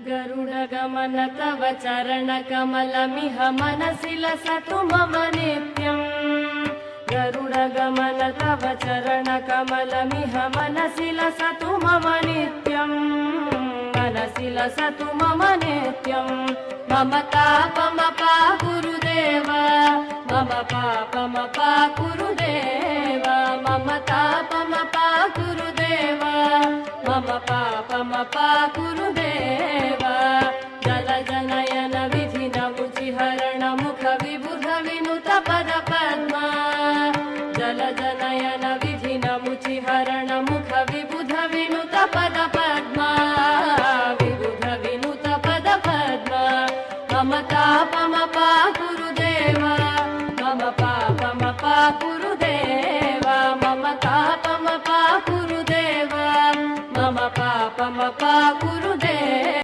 गरुडगमन तव चरणकमलमिह मनसि लसतु मम नित्यम् गरुडगमन तव चरणकमलमिह मनसि लसतु मम नित्यम् मनसि लसतु मम नित्यम् मम तापमपा गुरुदेव मम पापमपा गुरुदेव मम तापमपा गुरुदेव मम पापमपा गुरुदेव जलजनयन विधिनमुचिहरण मुख विबुध विनुत पद पद्मा जलजनयन विधिनमुचिहरण मुख विबुध विनुत पद पद्मा विबुध विनुत पद पद्मा मम तापमपा गुरुदेव मम पापमपा गुरुदेव मम तापमपा गुरुदेव मम पापमपा गुरुदेव।